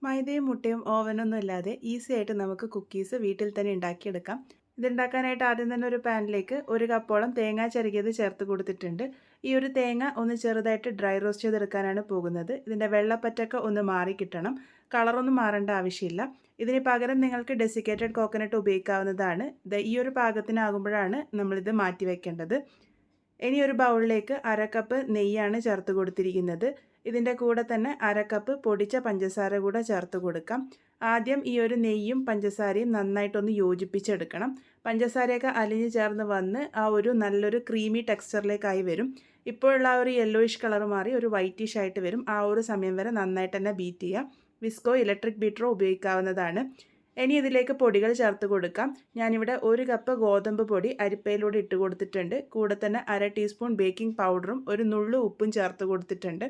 മൈദയും മുട്ടയും ഓവനൊന്നും ഇല്ലാതെ ഈസി ആയിട്ട് നമുക്ക് കുക്കീസ് വീട്ടിൽ തന്നെ ഉണ്ടാക്കിയെടുക്കാം. ഇതുണ്ടാക്കാനായിട്ട് ആദ്യം തന്നെ ഒരു പാനിലേക്ക് 1 കപ്പോളം തേങ്ങ ചിരകിയത് ചേർത്ത് കൊടുത്തിട്ടുണ്ട്. ഈ ഒരു തേങ്ങ ഒന്ന് ചെറുതായിട്ട് ഡ്രൈ റോസ്റ്റ് ചെയ്തെടുക്കാനാണ് പോകുന്നത്. ഇതിൻ്റെ വെള്ളപ്പറ്റൊക്കെ ഒന്ന് മാറി കിട്ടണം. കളറൊന്നും മാറേണ്ട ആവശ്യമില്ല. ഇതിന് പകരം നിങ്ങൾക്ക് ഡെസിക്കേറ്റഡ് കോക്കനട്ട് ഉപയോഗിക്കാവുന്നതാണ്. ഈ ഒരു പാകത്തിനാകുമ്പോഴാണ് നമ്മളിത് മാറ്റി വെക്കേണ്ടത്. ഇനി ഒരു ബൗളിലേക്ക് 1/2 കപ്പ് നെയ്യാണ് ചേർത്ത് കൊടുത്തിരിക്കുന്നത്. ഇതിൻ്റെ കൂടെ തന്നെ 1/2 കപ്പ് പൊടിച്ച പഞ്ചസാര കൂടെ ചേർത്ത് കൊടുക്കാം. ആദ്യം ഈ ഒരു നെയ്യും പഞ്ചസാരയും നന്നായിട്ടൊന്ന് യോജിപ്പിച്ചെടുക്കണം. പഞ്ചസാരയൊക്കെ അലിഞ്ഞ് ചേർന്ന് വന്ന് ആ ഒരു നല്ലൊരു ക്രീമി ടെക്സ്ചറിലേക്കായി വരും. ഇപ്പോഴുള്ള ആ ഒരു യെല്ലോയിഷ് കളർ മാറി ഒരു വൈറ്റിഷ് ആയിട്ട് വരും. ആ ഒരു സമയം വരെ നന്നായിട്ട് തന്നെ ബീറ്റ് ചെയ്യുക. വിസ്കോ ഇലക്ട്രിക് ബീറ്ററോ ഉപയോഗിക്കാവുന്നതാണ്. ഇനി ഇതിലേക്ക് പൊടികൾ ചേർത്ത് കൊടുക്കാം. ഞാനിവിടെ 1 കപ്പ് ഗോതമ്പ് പൊടി അരിപ്പയിലൂടെ ഇട്ട് കൊടുത്തിട്ടുണ്ട്. കൂടെ തന്നെ 1/2 ടീസ്പൂൺ ബേക്കിംഗ് പൗഡറും ഒരു നുള്ളു ഉപ്പും ചേർത്ത് കൊടുത്തിട്ടുണ്ട്.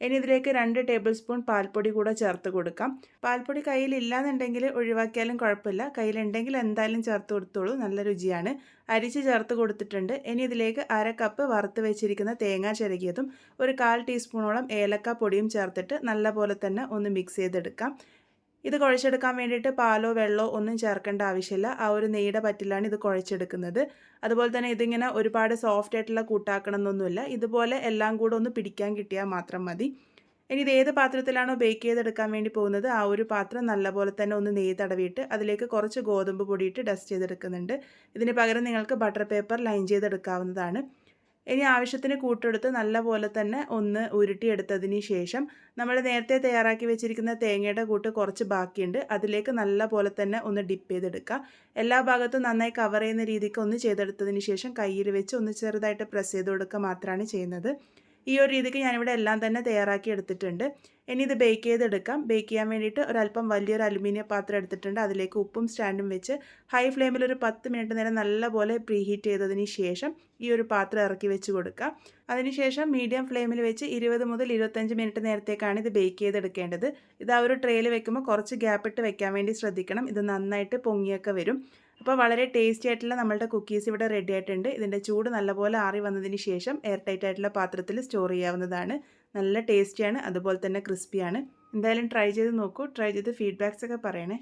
ഇനി ഇതിലേക്ക് 2 ടേബിൾ സ്പൂൺ പാൽപ്പൊടി കൂടെ ചേർത്ത് കൊടുക്കാം. പാൽപ്പൊടി കയ്യിലില്ലാന്നുണ്ടെങ്കിൽ ഒഴിവാക്കിയാലും കുഴപ്പമില്ല. കയ്യിലുണ്ടെങ്കിൽ എന്തായാലും ചേർത്ത് കൊടുത്തോളൂ, നല്ല രുചിയാണ്. അരിച്ച് ചേർത്ത് കൊടുത്തിട്ടുണ്ട്. ഇനി ഇതിലേക്ക് 1/2 കപ്പ് വറുത്ത് വെച്ചിരിക്കുന്ന തേങ്ങ ചിരകിയതും 1/4 ടീസ്പൂണോളം ഏലക്ക പൊടിയും ചേർത്തിട്ട് നല്ലപോലെ തന്നെ ഒന്ന് മിക്സ് ചെയ്തെടുക്കാം. ഇത് കുഴച്ചെടുക്കാൻ വേണ്ടിയിട്ട് പാലോ വെള്ളമോ ഒന്നും ചേർക്കേണ്ട ആവശ്യമില്ല. ആ ഒരു നെയ്യുടെ പറ്റിലാണ് ഇത് കുഴച്ചെടുക്കുന്നത്. അതുപോലെ തന്നെ ഇതിങ്ങനെ ഒരുപാട് സോഫ്റ്റ് ആയിട്ടുള്ള കൂട്ടാക്കണം എന്നൊന്നുമില്ല. ഇതുപോലെ എല്ലാം കൂടെ ഒന്ന് പിടിക്കാൻ കിട്ടിയാൽ മാത്രം മതി. ഇനി ഇത് ഏത് പാത്രത്തിലാണോ ബേക്ക് ചെയ്തെടുക്കാൻ വേണ്ടി പോകുന്നത് ആ ഒരു പാത്രം നല്ലപോലെ തന്നെ ഒന്ന് നെയ്യ് തടവിയിട്ട് അതിലേക്ക് കുറച്ച് ഗോതമ്പ് പൊടിയിട്ട് ഡസ്റ്റ് ചെയ്തെടുക്കുന്നുണ്ട്. ഇതിന് പകരം നിങ്ങൾക്ക് ബട്ടർ പേപ്പർ ലൈൻ ചെയ്തെടുക്കാവുന്നതാണ്. ഇനി ആവശ്യത്തിന് കൂട്ടെടുത്ത് നല്ലപോലെ തന്നെ ഒന്ന് ഉരുട്ടിയെടുത്തതിന് ശേഷം നമ്മൾ നേരത്തെ തയ്യാറാക്കി വെച്ചിരിക്കുന്ന തേങ്ങയുടെ കൂട്ട് കുറച്ച് ബാക്കിയുണ്ട്. അതിലേക്ക് നല്ലപോലെ തന്നെ ഒന്ന് ഡിപ്പ് ചെയ്തെടുക്കുക. എല്ലാ ഭാഗത്തും നന്നായി കവർ ചെയ്യുന്ന രീതിക്ക് ഒന്ന് ചെയ്തെടുത്തതിന് ശേഷം കയ്യിൽ വെച്ച് ഒന്ന് ചെറുതായിട്ട് പ്രസ് ചെയ്ത് കൊടുക്കുക മാത്രമാണ് ചെയ്യുന്നത്. ഈ ഒരു രീതിക്ക് ഞാനിവിടെ എല്ലാം തന്നെ തയ്യാറാക്കി എടുത്തിട്ടുണ്ട്. ഇനി ഇത് ബേക്ക് ചെയ്തെടുക്കാം. ബേക്ക് ചെയ്യാൻ വേണ്ടിയിട്ട് ഒരല്പം വലിയൊരു അലുമിനിയം പാത്രം എടുത്തിട്ടുണ്ട്. അതിലേക്ക് ഉപ്പും സ്റ്റാൻഡും വെച്ച് ഹൈ ഫ്ലെയിമിൽ ഒരു 10 മിനിറ്റ് നേരം നല്ലപോലെ പ്രീഹീറ്റ് ചെയ്തതിന് ശേഷം ഈ ഒരു പാത്രം ഇറക്കി വെച്ച് കൊടുക്കുക. അതിനുശേഷം മീഡിയം ഫ്ലെയിമിൽ വെച്ച് 20 മുതൽ 25 മിനിറ്റ് നേരത്തേക്കാണ് ഇത് ബേക്ക് ചെയ്തെടുക്കേണ്ടത്. ഇത് ആ ഒരു ട്രേയിൽ വെക്കുമ്പോൾ കുറച്ച് ഗ്യാപ്പ് ഇട്ട് വെക്കാൻ വേണ്ടി ശ്രദ്ധിക്കണം. ഇത് നന്നായിട്ട് പൊങ്ങിയൊക്കെ വരും. അപ്പോൾ വളരെ ടേസ്റ്റി ആയിട്ടുള്ള നമ്മളുടെ കുക്കീസ് ഇവിടെ റെഡി ആയിട്ടുണ്ട്. ഇതിൻ്റെ ചൂട് നല്ലപോലെ ആറി വന്നതിന് ശേഷം എയർ ടൈറ്റ് ആയിട്ടുള്ള പാത്രത്തിൽ സ്റ്റോർ ചെയ്യാവുന്നതാണ്. നല്ല ടേസ്റ്റിയാണ്, അതുപോലെ തന്നെ ക്രിസ്പിയാണ്. എന്തായാലും ട്രൈ ചെയ്ത് നോക്കൂ. ട്രൈ ചെയ്ത് ഫീഡ്ബാക്സ് ഒക്കെ പറയണേ.